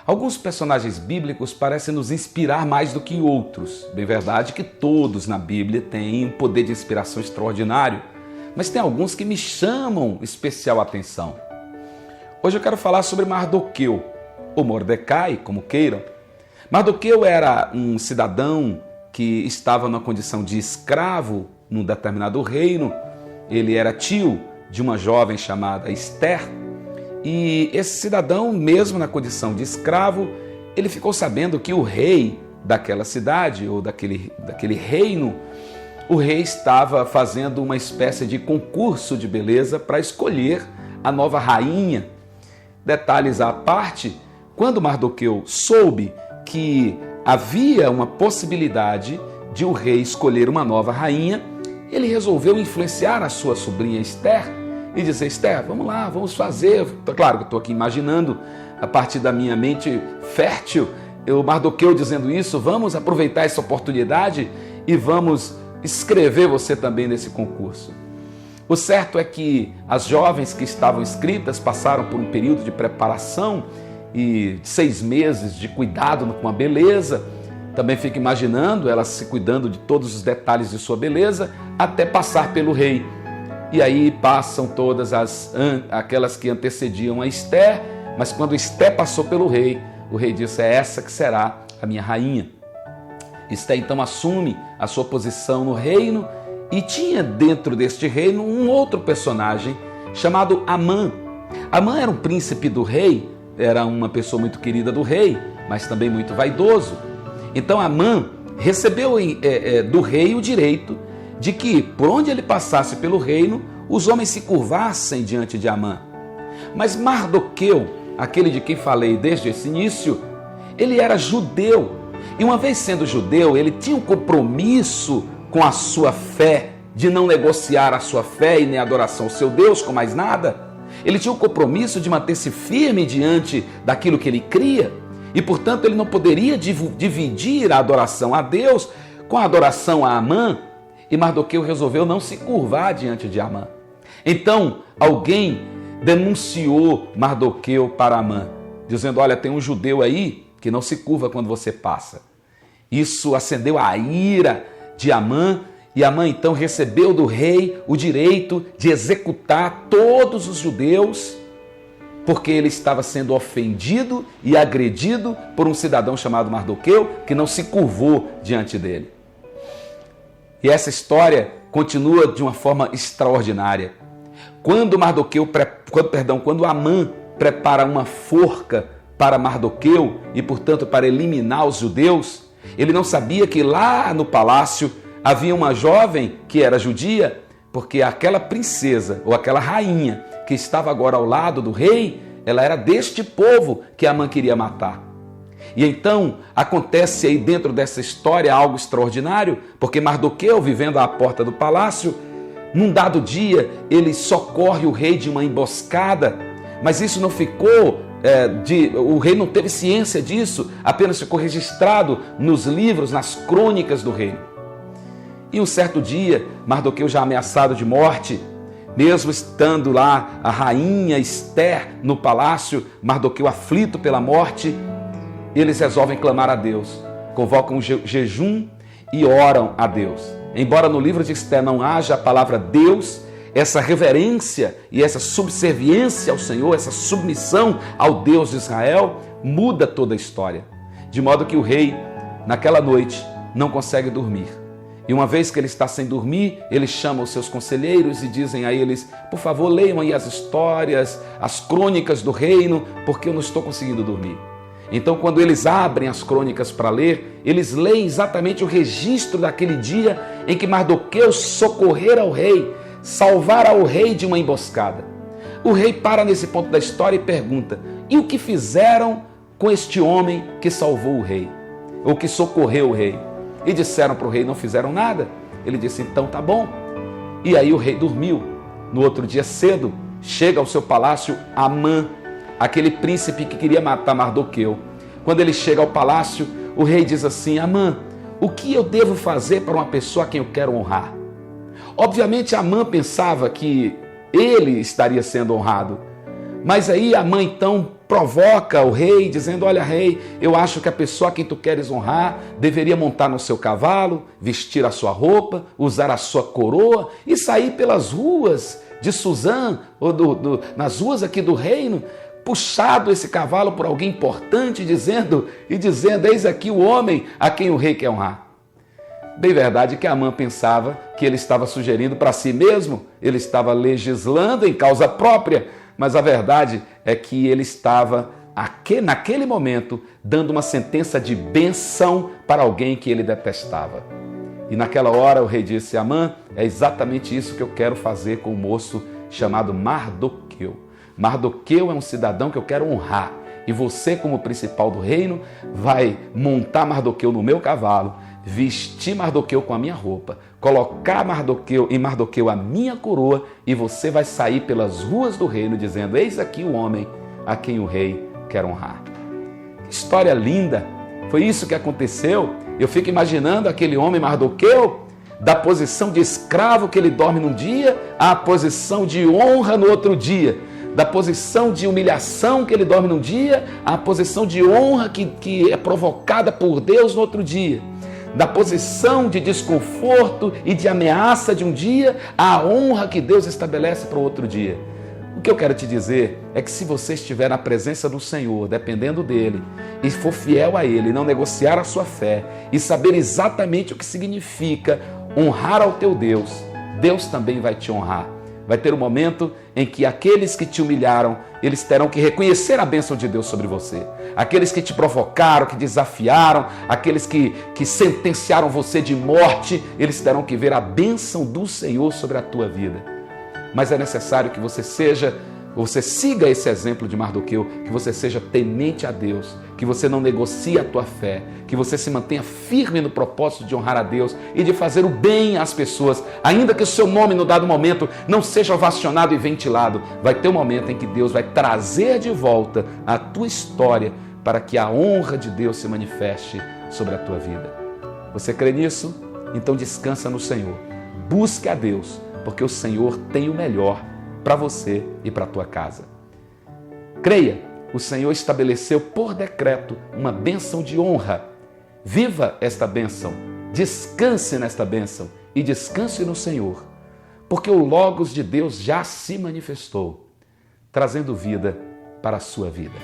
Alguns personagens bíblicos parecem nos inspirar mais do que outros. Bem verdade que todos na Bíblia têm um poder de inspiração extraordinário, mas tem alguns que me chamam especial atenção. Hoje eu quero falar sobre Mardoqueu, ou Mordecai, como queiram. Mardoqueu era um cidadão que estava na condição de escravo num determinado reino. Ele era tio de uma jovem chamada Esther. E esse cidadão, mesmo na condição de escravo, ele ficou sabendo que o rei daquela cidade ou daquele reino, o rei estava fazendo uma espécie de concurso de beleza para escolher a nova rainha. Detalhes à parte, quando Mardoqueu soube que havia uma possibilidade de o rei escolher uma nova rainha, ele resolveu influenciar a sua sobrinha Esther e dizer: Esther, vamos lá, vamos fazer. Claro que eu estou aqui imaginando, a partir da minha mente fértil, o Mardoqueu dizendo isso: vamos aproveitar essa oportunidade e vamos escrever você também nesse concurso. O certo é que as jovens que estavam inscritas passaram por um período de preparação e 6 meses de cuidado com a beleza. Também fico imaginando elas se cuidando de todos os detalhes de sua beleza até passar pelo rei. E aí passam todas aquelas que antecediam a Esther, mas quando Esther passou pelo rei, o rei disse: é essa que será a minha rainha. Esther então assume a sua posição no reino e tinha dentro deste reino um outro personagem chamado Amã. Amã era um príncipe do rei, era uma pessoa muito querida do rei, mas também muito vaidoso. Então Amã recebeu do rei o direito de que, por onde ele passasse pelo reino, os homens se curvassem diante de Amã. Mas Mardoqueu, aquele de quem falei desde esse início, ele era judeu. E uma vez sendo judeu, ele tinha um compromisso com a sua fé, de não negociar a sua fé e nem a adoração ao seu Deus com mais nada. Ele tinha o compromisso de manter-se firme diante daquilo que ele cria. E, portanto, ele não poderia dividir a adoração a Deus com a adoração a Amã. E Mardoqueu resolveu não se curvar diante de Amã. Então, alguém denunciou Mardoqueu para Amã, dizendo: olha, tem um judeu aí que não se curva quando você passa. Isso acendeu a ira de Amã, e Amã então recebeu do rei o direito de executar todos os judeus, porque ele estava sendo ofendido e agredido por um cidadão chamado Mardoqueu, que não se curvou diante dele. E essa história continua de uma forma extraordinária. Quando Amã prepara uma forca para Mardoqueu e, portanto, para eliminar os judeus, ele não sabia que lá no palácio havia uma jovem que era judia, porque aquela princesa ou aquela rainha que estava agora ao lado do rei, ela era deste povo que Amã queria matar. E então acontece aí dentro dessa história algo extraordinário, porque Mardoqueu, vivendo à porta do palácio, num dado dia ele socorre o rei de uma emboscada, mas isso não ficou, o rei não teve ciência disso, apenas ficou registrado nos livros, nas crônicas do reino. E um certo dia, Mardoqueu já ameaçado de morte, mesmo estando lá a rainha Esther no palácio, Mardoqueu aflito pela morte, eles resolvem clamar a Deus, convocam um jejum e oram a Deus. Embora no livro de Esther não haja a palavra Deus, essa reverência e essa subserviência ao Senhor, essa submissão ao Deus de Israel, muda toda a história. De modo que o rei, naquela noite, não consegue dormir. E uma vez que ele está sem dormir, ele chama os seus conselheiros e dizem a eles: por favor, leiam aí as histórias, as crônicas do reino, porque eu não estou conseguindo dormir. Então, quando eles abrem as crônicas para ler, eles leem exatamente o registro daquele dia em que Mardoqueu socorrera ao rei, salvara o rei de uma emboscada. O rei para nesse ponto da história e pergunta: e o que fizeram com este homem que salvou o rei? Ou que socorreu o rei? E disseram para o rei: não fizeram nada. Ele disse: então tá bom. E aí o rei dormiu. No outro dia cedo, chega ao seu palácio Amã, aquele príncipe que queria matar Mardoqueu. Quando ele chega ao palácio, o rei diz assim: Amã, o que eu devo fazer para uma pessoa a quem eu quero honrar? Obviamente Amã pensava que ele estaria sendo honrado. Mas aí Amã então provoca o rei, dizendo: olha, rei, eu acho que a pessoa a quem tu queres honrar deveria montar no seu cavalo, vestir a sua roupa, usar a sua coroa e sair pelas ruas de Suzã, ou nas ruas aqui do reino, puxado esse cavalo por alguém importante, dizendo: eis aqui o homem a quem o rei quer honrar. Bem verdade que Amã pensava que ele estava sugerindo para si mesmo, ele estava legislando em causa própria, mas a verdade é que ele estava, naquele momento, dando uma sentença de bênção para alguém que ele detestava. E naquela hora o rei disse: Amã, é exatamente isso que eu quero fazer com o moço chamado Mardoqueu. Mardoqueu é um cidadão que eu quero honrar. E você, como principal do reino, vai montar Mardoqueu no meu cavalo, vestir Mardoqueu com a minha roupa, colocar em Mardoqueu a minha coroa, e você vai sair pelas ruas do reino dizendo: eis aqui o homem a quem o rei quer honrar. Que história linda! Foi isso que aconteceu. Eu fico imaginando aquele homem Mardoqueu, da posição de escravo que ele dorme num dia, à posição de honra no outro dia. Da posição de humilhação que ele dorme num dia, à posição de honra que é provocada por Deus no outro dia. Da posição de desconforto e de ameaça de um dia, à honra que Deus estabelece para o outro dia. O que eu quero te dizer é que se você estiver na presença do Senhor, dependendo dEle, e for fiel a Ele, não negociar a sua fé, e saber exatamente o que significa honrar ao teu Deus, Deus também vai te honrar. Vai ter um momento em que aqueles que te humilharam, eles terão que reconhecer a bênção de Deus sobre você. Aqueles que te provocaram, que desafiaram, aqueles que sentenciaram você de morte, eles terão que ver a bênção do Senhor sobre a tua vida. Mas é necessário que você siga esse exemplo de Mardoqueu, que você seja temente a Deus, que você não negocie a tua fé, que você se mantenha firme no propósito de honrar a Deus e de fazer o bem às pessoas, ainda que o seu nome no dado momento não seja ovacionado e ventilado. Vai ter um momento em que Deus vai trazer de volta a tua história para que a honra de Deus se manifeste sobre a tua vida. Você crê nisso? Então descansa no Senhor. Busque a Deus, porque o Senhor tem o melhor para você e para a tua casa. Creia, o Senhor estabeleceu por decreto uma bênção de honra. Viva esta bênção, descanse nesta bênção e descanse no Senhor, porque o Logos de Deus já se manifestou, trazendo vida para a sua vida.